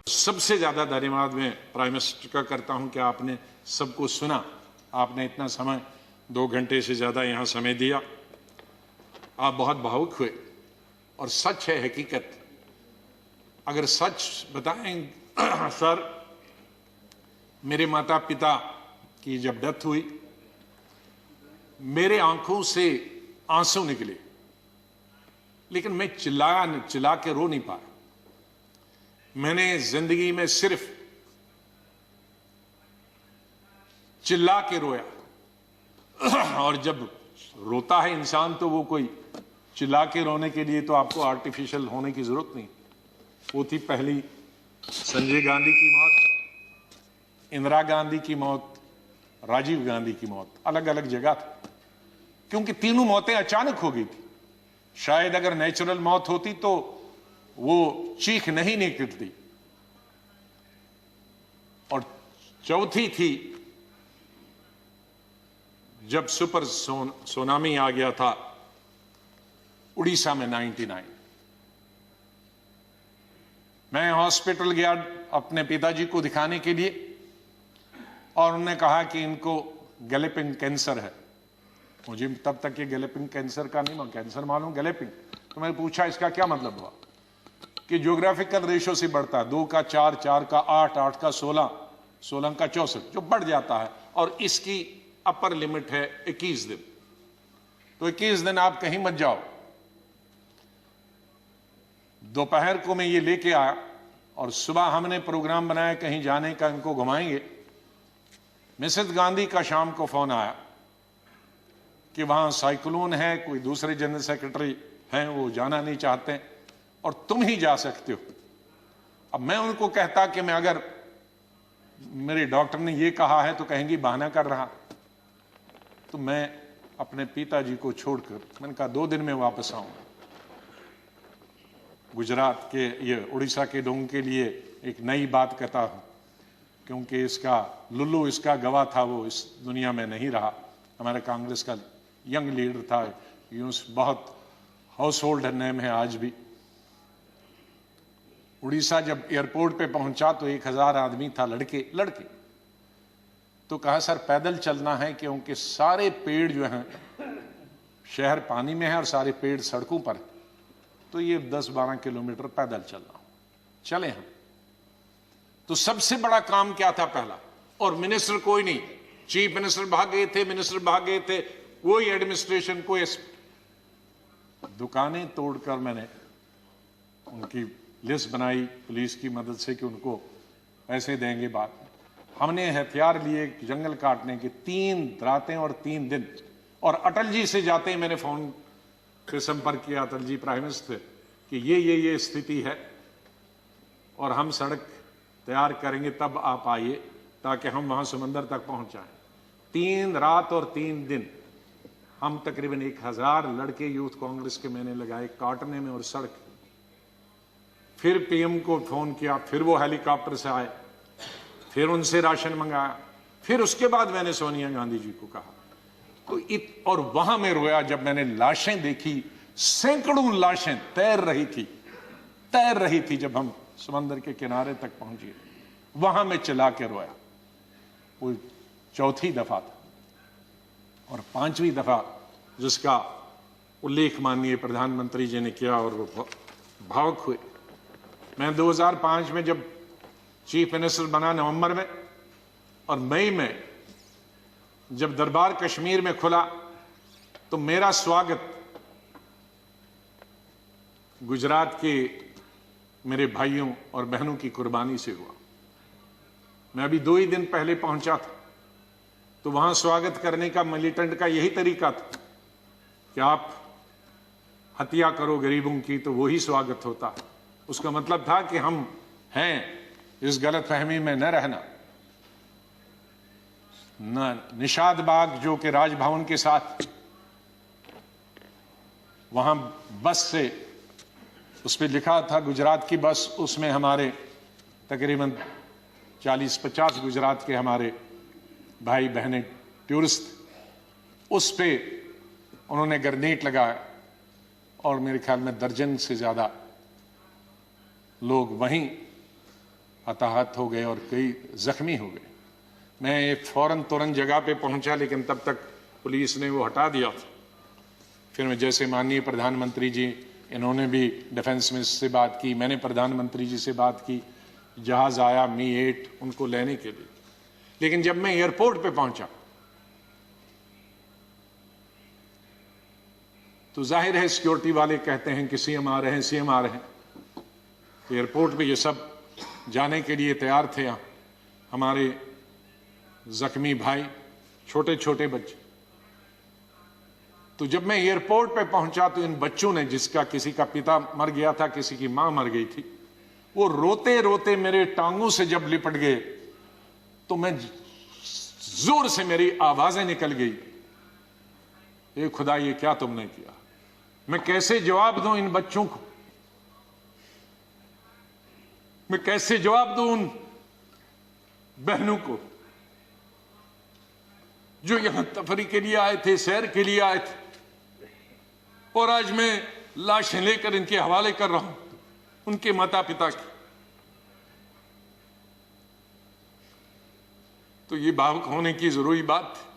सबसे ज्यादा धन्यवाद मैं प्राइम मिनिस्टर का करता हूं कि आपने सबको सुना, आपने इतना समय 2 घंटे से ज्यादा यहां समय दिया। आप बहुत भावुक हुए और सच है, हकीकत। अगर सच बताएं सर, मेरे माता पिता की जब डेथ हुई, मेरे आंखों से आंसू निकले, लेकिन मैं चिल्ला के रो नहीं पाया। मैंने जिंदगी में सिर्फ चिल्ला के रोया। और जब रोता है इंसान तो वो कोई चिल्ला के रोने के लिए तो आपको आर्टिफिशियल होने की जरूरत नहीं। वो थी पहली संजय गांधी की मौत, इंदिरा गांधी की मौत, राजीव गांधी की मौत। अलग अलग जगह थी, क्योंकि तीनों मौतें अचानक हो गई थी। शायद अगर नेचुरल मौत होती तो वो चीख नहीं निकलती। और चौथी थी जब सुपर सुनामी आ गया था उड़ीसा में 99। मैं हॉस्पिटल गया अपने पिताजी को दिखाने के लिए, और उन्होंने कहा कि इनको गैलेपिंग कैंसर है। मुझे तब तक ये गैलेपिंग कैंसर का नहीं, कैंसर मालूम, गैलेपिंग। तो मैंने पूछा इसका क्या मतलब हुआ, कि ज्योग्राफिकल रेशो से बढ़ता है, 2 का 4, 4 का 8, 8 का 16, 16 का 64, जो बढ़ जाता है। और इसकी अपर लिमिट है 21 दिन। तो 21 दिन आप कहीं मत जाओ। दोपहर को मैं ये लेके आया और सुबह हमने प्रोग्राम बनाया कहीं जाने का, इनको घुमाएंगे। मिसेस गांधी का शाम को फोन आया कि वहां साइक्लोन है, कोई दूसरे जनरल सेक्रेटरी हैं वो जाना नहीं चाहते और तुम ही जा सकते हो। अब मैं उनको कहता कि मैं, अगर मेरे डॉक्टर ने ये कहा है तो कहेंगी बहाना कर रहा। तो मैं अपने पिताजी को छोड़कर, मैंने कहा 2 दिन में वापस आऊंगा। गुजरात के, ये उड़ीसा के लोगों के लिए एक नई बात कहता हूं, क्योंकि इसका लुल्लू, इसका गवाह था, वो इस दुनिया में नहीं रहा। हमारे कांग्रेस का यंग लीडर था, यूं बहुत हाउस होल्ड नेम है आज भी। उड़ीसा जब एयरपोर्ट पे पहुंचा तो 1000 आदमी था, लड़के। तो कहा सर पैदल चलना है, क्योंकि सारे पेड़ जो हैं, शहर पानी में है और सारे पेड़ सड़कों पर है, तो ये 10-12 किलोमीटर पैदल चलना। चले हम। तो सबसे बड़ा काम क्या था पहला, और मिनिस्टर कोई नहीं, चीफ मिनिस्टर भाग गए थे, मिनिस्टर भाग गए थे, कोई एडमिनिस्ट्रेशन, कोई। दुकानें तोड़कर मैंने उनकी लिस्ट बनाई पुलिस की मदद से कि उनको पैसे देंगे बाद में। हमने हथियार लिए जंगल काटने के, 3 रातें और 3 दिन। और अटल जी से जाते ही मैंने फोन पे संपर्क किया, अटल जी प्राइम मिनिस्टर, कि ये स्थिति है और हम सड़क तैयार करेंगे, तब आप आइए ताकि हम वहां समंदर तक पहुंच जाएं। 3 रात और 3 दिन हम तकरीबन 1000 लड़के यूथ कांग्रेस के मैंने लगाए काटने में और सड़क। फिर पीएम को फोन किया, फिर वो हेलीकॉप्टर से आए, फिर उनसे राशन मंगाया, फिर उसके बाद मैंने सोनिया गांधी जी को कहा। तो और वहां मैं रोया जब मैंने लाशें देखी, सैकड़ों लाशें तैर रही थी जब हम समंदर के किनारे तक पहुंचे। वहां मैं चिल्ला के रोया। वो 4थी दफा था। और 5वीं दफा जिसका उल्लेख माननीय प्रधानमंत्री जी ने किया और वो भावुक हुए। मैं 2005 में जब चीफ मिनिस्टर बना नवंबर में, और मई में जब दरबार कश्मीर में खुला, तो मेरा स्वागत गुजरात के मेरे भाइयों और बहनों की कुर्बानी से हुआ। मैं अभी 2 ही दिन पहले पहुंचा था, तो वहां स्वागत करने का मिलिटेंट का यही तरीका था कि आप हत्या करो गरीबों की तो वही स्वागत होता। उसका मतलब था कि हम हैं, इस गलतफहमी में न रहना। निषाद बाग जो कि राजभवन के साथ, वहां बस से, उस पर लिखा था गुजरात की बस, उसमें हमारे तकरीबन 40-50 गुजरात के हमारे भाई बहनें टूरिस्ट, उस पे उन्होंने ग्रेनेड लगाया और मेरे ख्याल में दर्जन से ज्यादा लोग वहीं हताहत हो गए और कई जख्मी हो गए। मैं एक फौरन तुरंत जगह पे पहुंचा, लेकिन तब तक पुलिस ने वो हटा दिया था। फिर मैं जैसे माननीय प्रधानमंत्री जी, इन्होंने भी डिफेंस मिनिस्टर से बात की, मैंने प्रधानमंत्री जी से बात की, जहाज आया मी-8 उनको लेने के लिए। लेकिन जब मैं एयरपोर्ट पे पहुंचा तो जाहिर है सिक्योरिटी वाले कहते हैं कि सीएम आ रहे हैं, सीएम आ रहे हैं। तो एयरपोर्ट पे ये सब जाने के लिए तैयार थे। हमारे जख्मी भाई, छोटे छोटे बच्चे। तो जब मैं एयरपोर्ट पे पहुंचा तो इन बच्चों ने, जिसका किसी का पिता मर गया था, किसी की मां मर गई थी, वो रोते रोते मेरे टांगों से जब लिपट गए तो मैं जोर से, मेरी आवाजें निकल गई, ए खुदा ये क्या तुमने किया। मैं कैसे जवाब दूं इन बच्चों को, मैं कैसे जवाब दूं उन बहनों को जो यहां तफरी के लिए आए थे, सैर के लिए आए थे, और आज मैं लाशें लेकर इनके हवाले कर रहा हूं उनके माता पिता की। तो ये भावुक होने की जरूरी बात है।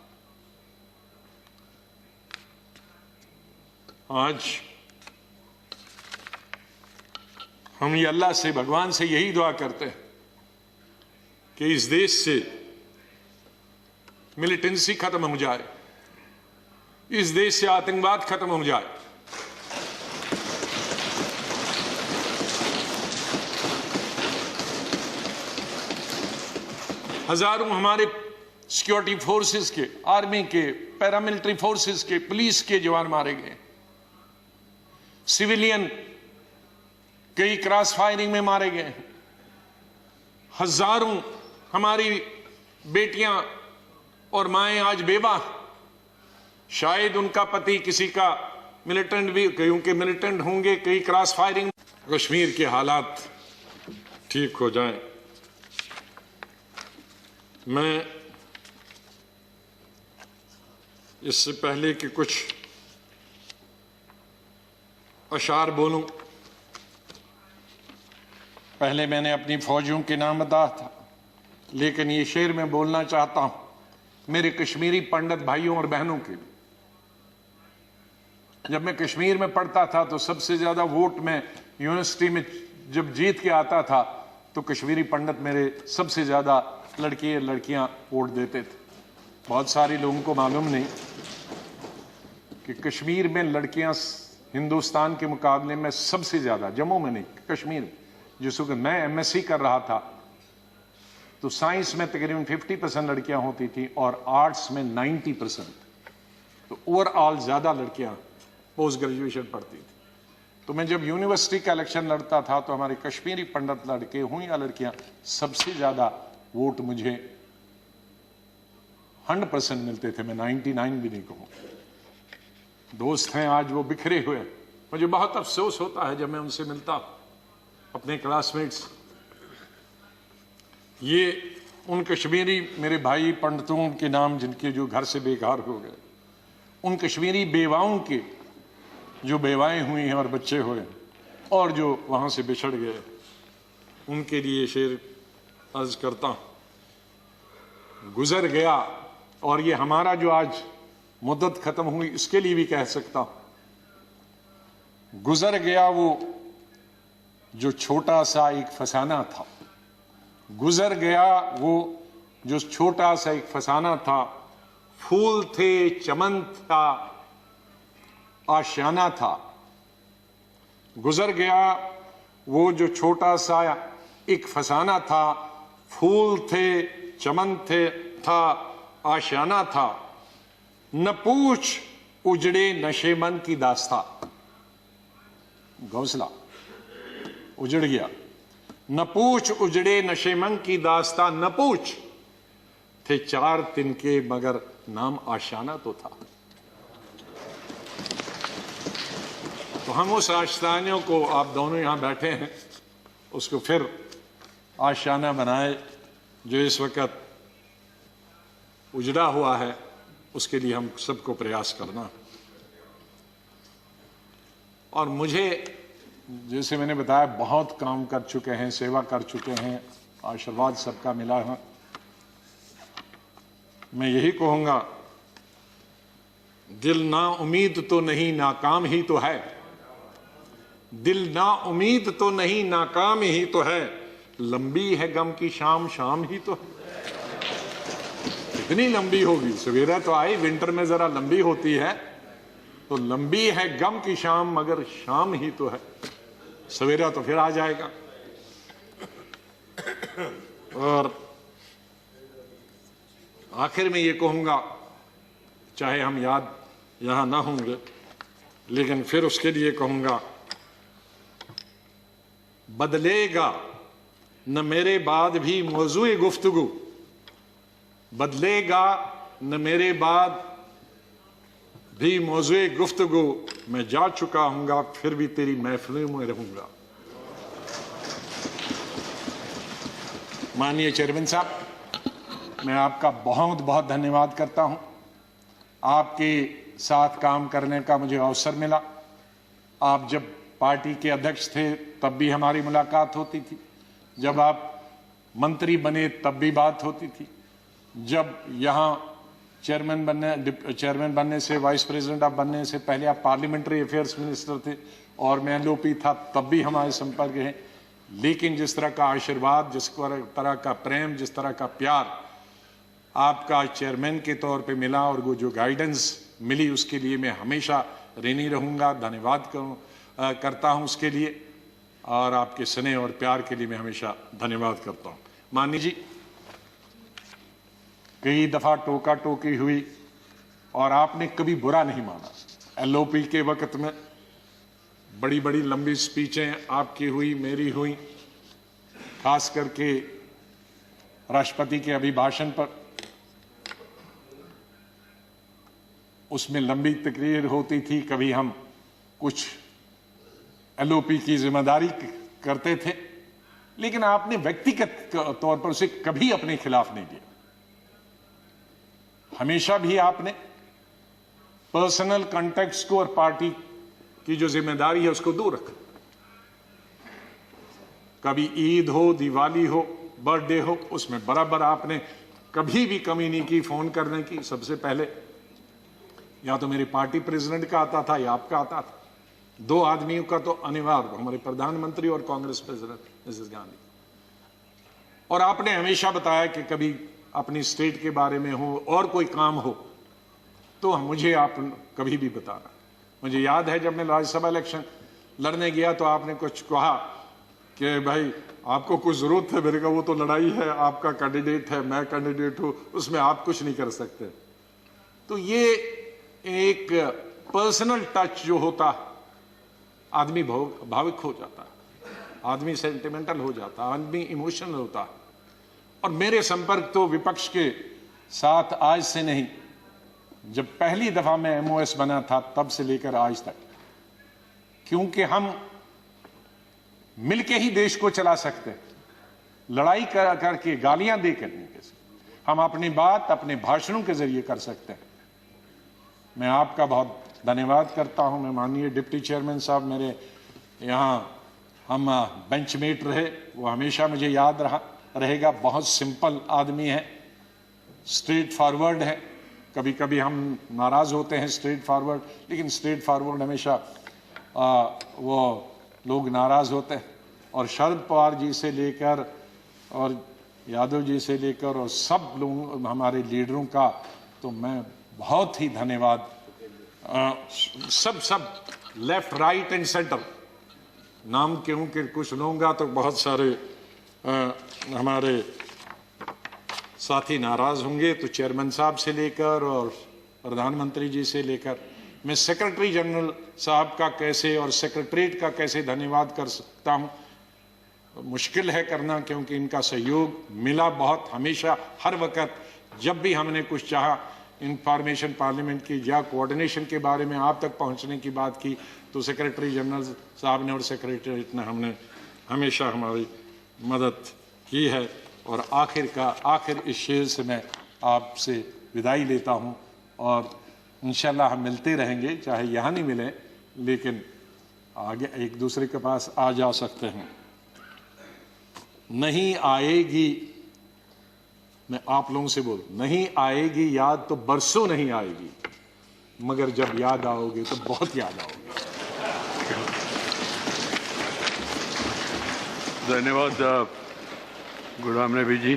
आज हम ये अल्लाह से, भगवान से यही दुआ करते हैं कि इस देश से मिलिटेंसी खत्म हो जाए, इस देश से आतंकवाद खत्म हो जाए। हजारों हमारे सिक्योरिटी फोर्सेस के, आर्मी के, पैरामिलिट्री फोर्सेस के, पुलिस के जवान मारे गए, सिविलियन कई क्रॉस फायरिंग में मारे गए, हजारों हमारी बेटियां और माएं आज बेवा, शायद उनका पति किसी का मिलिटेंट भी, कईयों के मिलिटेंट होंगे, कई क्रॉस फायरिंग। कश्मीर के हालात ठीक हो जाएं। मैं इससे पहले कि कुछ अशार बोलूं, पहले मैंने अपनी फौजियों के नाम बताया था, लेकिन ये शेर मैं बोलना चाहता हूं मेरे कश्मीरी पंडित भाइयों और बहनों के लिए। जब मैं कश्मीर में पढ़ता था तो सबसे ज्यादा वोट में यूनिवर्सिटी में जब जीत के आता था तो कश्मीरी पंडित मेरे सबसे ज्यादा लड़के लड़कियां वोट देते थे। बहुत सारे लोगों को मालूम नहीं कि कश्मीर में लड़कियां हिंदुस्तान के मुकाबले में सबसे ज्यादा, जम्मू में नहीं, कश्मीर में, जिसको मैं एमएससी कर रहा था तो साइंस में तकरीबन 50% लड़कियां होती थी और आर्ट्स में 90%। तो ओवरऑल ज्यादा लड़कियां पोस्ट ग्रेजुएशन पढ़ती थी। तो मैं जब यूनिवर्सिटी का इलेक्शन लड़ता था तो हमारे कश्मीरी पंडित लड़के हों या लड़कियां, सबसे ज्यादा वोट मुझे 100% मिलते थे। मैं 99 भी नहीं कहूं। दोस्त हैं आज वो बिखरे हुए, मुझे बहुत अफसोस होता है जब मैं उनसे मिलता अपने क्लासमेट्स। ये उन कश्मीरी मेरे भाई पंडितों के नाम जिनके जो घर से बेकार हो गए, उन कश्मीरी बेवाओं के जो बेवाएं हुई हैं और बच्चे हुए और जो वहां से बिछड़ गए, उनके लिए शेर अर्ज करता हूं। गुजर गया, और ये हमारा जो आज मुद्दत खत्म हुई इसके लिए भी कह सकता हूं, गुजर गया वो जो छोटा सा एक फसाना था, गुजर गया वो जो छोटा सा एक फसाना था, फूल थे, चमन था, आशियाना था। गुजर गया वो जो छोटा सा एक फसाना था, फूल थे, चमन थे, था, आशियाना था। न पूछ उजड़े नशे मन की दास्ता, घोंसला उजड़ गया। न पूछ उजड़े नशे मन की दास्ता, न पूछ थे 4 तिनके मगर नाम आशियाना तो था। तो हम उस आशियाने को, आप दोनों यहां बैठे हैं, उसको फिर आशियाना बनाए जो इस वक्त उजड़ा हुआ है, उसके लिए हम सबको प्रयास करना। और मुझे, जैसे मैंने बताया, बहुत काम कर चुके हैं, सेवा कर चुके हैं, आशीर्वाद सबका मिला है। मैं यही कहूंगा, दिल ना उम्मीद तो नहीं नाकाम ही तो है, दिल ना उम्मीद तो नहीं नाकाम ही तो है, लंबी है गम की शाम शाम ही तो है। कितनी लंबी होगी, सवेरा तो आई, विंटर में जरा लंबी होती है, तो लंबी है गम की शाम मगर शाम ही तो है, सवेरा तो फिर आ जाएगा। और आखिर में ये कहूंगा, चाहे हम याद यहां ना होंगे, लेकिन फिर उसके लिए कहूंगा, बदलेगा न मेरे बाद भी मौजूए गुफ्तगू, बदलेगा न मेरे बाद भी मौजूए गुफ्तगू, मैं जा चुका हूंगा फिर भी तेरी महफिलों में रहूंगा। माननीय चेयरमैन साहब, मैं आपका बहुत बहुत धन्यवाद करता हूं। आपके साथ काम करने का मुझे अवसर मिला। आप जब पार्टी के अध्यक्ष थे तब भी हमारी मुलाकात होती थी, जब आप मंत्री बने तब भी बात होती थी, जब यहाँ चेयरमैन बनने से, वाइस प्रेसिडेंट आप बनने से पहले आप पार्लियामेंट्री अफेयर्स मिनिस्टर थे और मैं एलओपी था, तब भी हमारे संपर्क है। लेकिन जिस तरह का आशीर्वाद, जिस तरह का प्रेम, जिस तरह का प्यार आपका चेयरमैन के तौर पे मिला और वो जो गाइडेंस मिली, उसके लिए मैं हमेशा ऋणी रहूंगा। धन्यवाद करता हूं उसके लिए, और आपके स्नेह और प्यार के लिए मैं हमेशा धन्यवाद करता हूं। माननीय जी, कई दफा टोका टोकी हुई और आपने कभी बुरा नहीं माना। एलओपी के वक्त में बड़ी बड़ी लंबी स्पीचें आपकी हुई, मेरी हुई, खास करके राष्ट्रपति के अभिभाषण पर। उसमें लंबी तकरीर होती थी, कभी हम कुछ एलओपी की जिम्मेदारी करते थे, लेकिन आपने व्यक्तिगत तौर पर उसे कभी अपने खिलाफ नहीं लिया। हमेशा भी आपने पर्सनल कॉन्टेक्ट्स को और पार्टी की जो जिम्मेदारी है उसको दूर रखा। कभी ईद हो, दिवाली हो, बर्थडे हो, उसमें बराबर आपने कभी भी कमी नहीं की फोन करने की। सबसे पहले या तो मेरे पार्टी प्रेसिडेंट का आता था या आपका आता था। दो आदमियों का तो अनिवार्य, हमारे प्रधानमंत्री और कांग्रेस प्रेसिडेंट मिसेस गांधी। और आपने हमेशा बताया कि कभी अपनी स्टेट के बारे में हो और कोई काम हो तो मुझे आप कभी भी बताना। मुझे याद है जब मैं राज्यसभा इलेक्शन लड़ने गया तो आपने कुछ कहा कि भाई आपको कुछ जरूरत है, मेरे का वो तो लड़ाई है, आपका कैंडिडेट है, मैं कैंडिडेट हूं, उसमें आप कुछ नहीं कर सकते। तो ये एक पर्सनल टच जो होता, आदमी भावुक हो जाता, आदमी सेंटिमेंटल हो जाता, आदमी इमोशनल होता। और मेरे संपर्क तो विपक्ष के साथ आज से नहीं, जब पहली दफा मैं एमओएस बना था तब से लेकर आज तक, क्योंकि हम मिलके ही देश को चला सकते हैं, लड़ाई करके, गालियां देकर नहीं कर सकते। हम अपनी बात अपने भाषणों के जरिए कर सकते हैं। मैं आपका बहुत धन्यवाद करता हूं। मैं माननीय डिप्टी चेयरमैन साहब, मेरे यहाँ हम बेंचमेट रहे, वो हमेशा मुझे याद रहेगा। बहुत सिंपल आदमी है, स्ट्रेट फॉरवर्ड है। कभी कभी हम नाराज होते हैं स्ट्रेट फॉरवर्ड, लेकिन स्ट्रेट फॉरवर्ड हमेशा वो लोग नाराज होते हैं। और शरद पवार जी से लेकर और यादव जी से लेकर और सब लोग हमारे लीडरों का तो मैं बहुत ही धन्यवाद, सब लेफ्ट राइट एंड सेंटर, नाम क्यों कि कुछ लूंगा तो बहुत सारे हमारे साथी नाराज होंगे। तो चेयरमैन साहब से लेकर और प्रधानमंत्री जी से लेकर, मैं सेक्रेटरी जनरल साहब का कैसे और सेक्रेटरीट का कैसे धन्यवाद कर सकता हूं, मुश्किल है करना, क्योंकि इनका सहयोग मिला बहुत। हमेशा हर वक्त जब भी हमने कुछ चाहा, इंफॉर्मेशन पार्लियामेंट की या कोऑर्डिनेशन के बारे में आप तक पहुंचने की बात की, तो सेक्रेटरी जनरल साहब ने और सेक्रेटरीट ने हमने हमेशा हमारी मदद की है। और आखिर इस शेर से मैं आपसे विदाई लेता हूं, और इंशाल्लाह हम मिलते रहेंगे, चाहे यहाँ नहीं मिले लेकिन आगे एक दूसरे के पास आ जा सकते हैं। नहीं आएगी, मैं आप लोगों से बोल, नहीं आएगी याद तो बरसों नहीं आएगी, मगर जब याद आओगे तो बहुत याद आओगे। धन्यवाद गुलाम नबी जी।